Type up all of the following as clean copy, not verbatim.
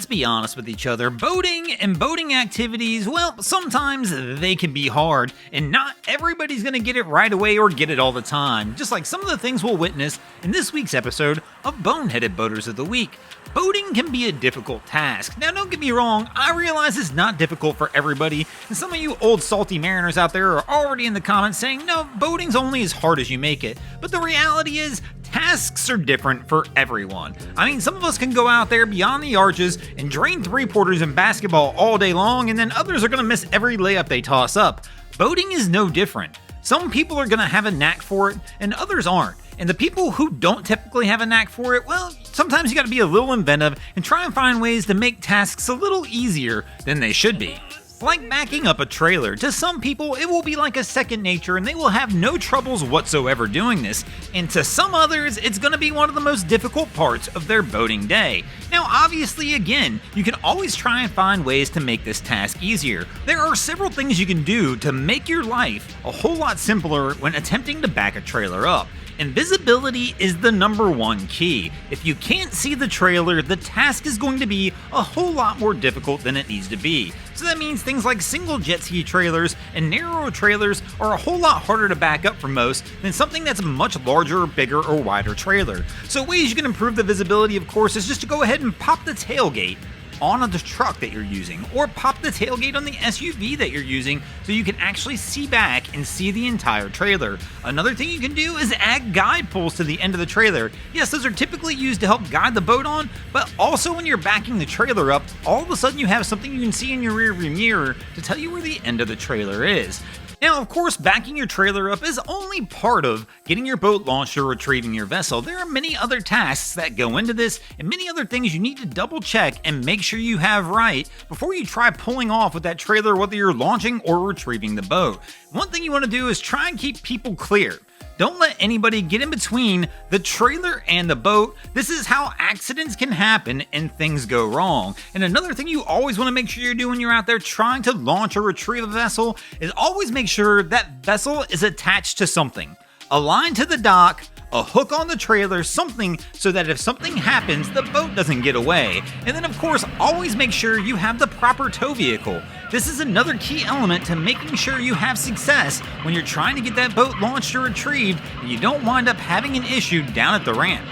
Let's be honest with each other, boating and boating activities, well, sometimes they can be hard, and not everybody's gonna get it right away or get it all the time, just like some of the things we'll witness in this week's episode of Boneheaded Boaters of the Week. Boating can be a difficult task. Now, don't get me wrong, I realize it's not difficult for everybody, and some of you old salty mariners out there are already in the comments saying, no, boating's only as hard as you make it. But the reality is, tasks are different for everyone. I mean, some of us can go out there beyond the arches and drain three-pointers in basketball all day long, and then others are going to miss every layup they toss up. Boating is no different. Some people are going to have a knack for it, and others aren't. And the people who don't typically have a knack for it, well, sometimes you got to be a little inventive and try and find ways to make tasks a little easier than they should be. Like backing up a trailer. To some people, it will be like a second nature and they will have no troubles whatsoever doing this. And to some others, it's going to be one of the most difficult parts of their boating day. Now, obviously, again, you can always try and find ways to make this task easier. There are several things you can do to make your life a whole lot simpler when attempting to back a trailer up. And visibility is the number one key. If you can't see the trailer, the task is going to be a whole lot more difficult than it needs to be. So that means things like single jet ski trailers and narrow trailers are a whole lot harder to back up for most than something that's a much larger, bigger, or wider trailer. So ways you can improve the visibility, of course, is just to go ahead and pop the tailgate on the truck that you're using, or pop the tailgate on the SUV that you're using so you can actually see back and see the entire trailer. Another thing you can do is add guide poles to the end of the trailer. Yes, those are typically used to help guide the boat on, but also when you're backing the trailer up, all of a sudden you have something you can see in your rearview mirror to tell you where the end of the trailer is. Now, of course, backing your trailer up is only part of getting your boat launched or retrieving your vessel. There are many other tasks that go into this and many other things you need to double check and make sure you have right before you try pulling off with that trailer, whether you're launching or retrieving the boat. One thing you want to do is try and keep people clear. Don't let anybody get in between the trailer and the boat. This is how accidents can happen and things go wrong. And another thing you always want to make sure you do when you're out there trying to launch or retrieve a vessel is always make sure that vessel is attached to something. A line to the dock, a hook on the trailer, something so that if something happens, the boat doesn't get away. And then of course, always make sure you have the proper tow vehicle. This is another key element to making sure you have success when you're trying to get that boat launched or retrieved and you don't wind up having an issue down at the ramp.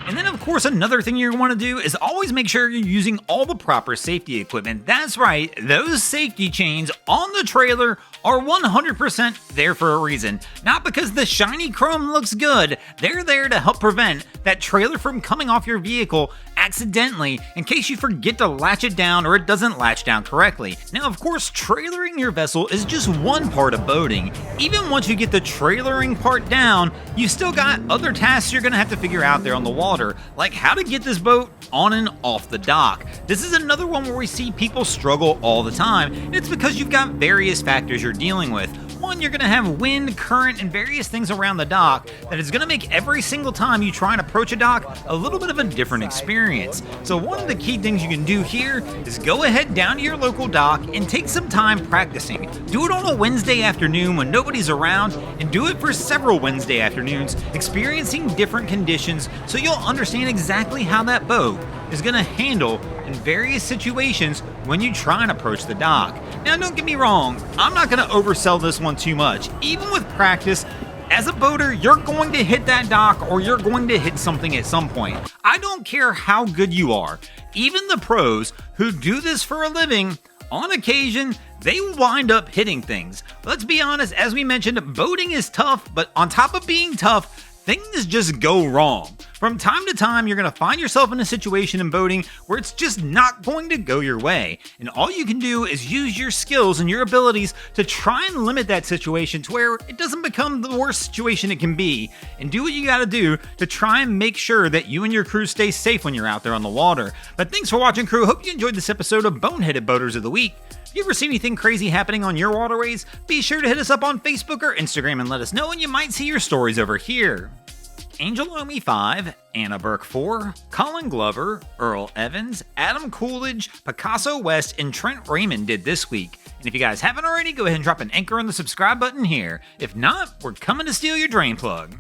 And then of course another thing you want to do is always make sure you're using all the proper safety equipment. That's right, those safety chains on the trailer are 100% there for a reason. Not because the shiny chrome looks good, they're there to help prevent that trailer from coming off your vehicle accidentally in case you forget to latch it down or it doesn't latch down correctly. Now of course, trailering your vessel is just one part of boating. Even once you get the trailering part down, you still got other tasks you're gonna have to figure out there on the water, like how to get this boat on and off the dock. This is another one where we see people struggle all the time, and it's because you've got various factors you're dealing with. One, you're going to have wind, current, and various things around the dock that is going to make every single time you try and approach a dock a little bit of a different experience. So one of the key things you can do here is go ahead down to your local dock and take some time practicing. Do it on a Wednesday afternoon when nobody's around, and do it for several Wednesday afternoons, experiencing different conditions so you'll understand exactly how that boat is going to handle in various situations when you try and approach the dock. Now, don't get me wrong, I'm not going to oversell this one too much. Even with practice, as a boater, you're going to hit that dock or you're going to hit something at some point. I don't care how good you are. Even the pros who do this for a living, on occasion, they wind up hitting things. Let's be honest, as we mentioned, boating is tough, but on top of being tough, things just go wrong. From time to time, you're going to find yourself in a situation in boating where it's just not going to go your way. And all you can do is use your skills and your abilities to try and limit that situation to where it doesn't become the worst situation it can be. And do what you got to do to try and make sure that you and your crew stay safe when you're out there on the water. But thanks for watching, crew. Hope you enjoyed this episode of Boneheaded Boaters of the Week. If you ever see anything crazy happening on your waterways, be sure to hit us up on Facebook or Instagram and let us know, and you might see your stories over here. Angel Omi 5, Anna Burke 4, Colin Glover, Earl Evans, Adam Coolidge, Picasso West, and Trent Raymond did this week. And if you guys haven't already, go ahead and drop an anchor on the subscribe button here. If not, we're coming to steal your drain plug.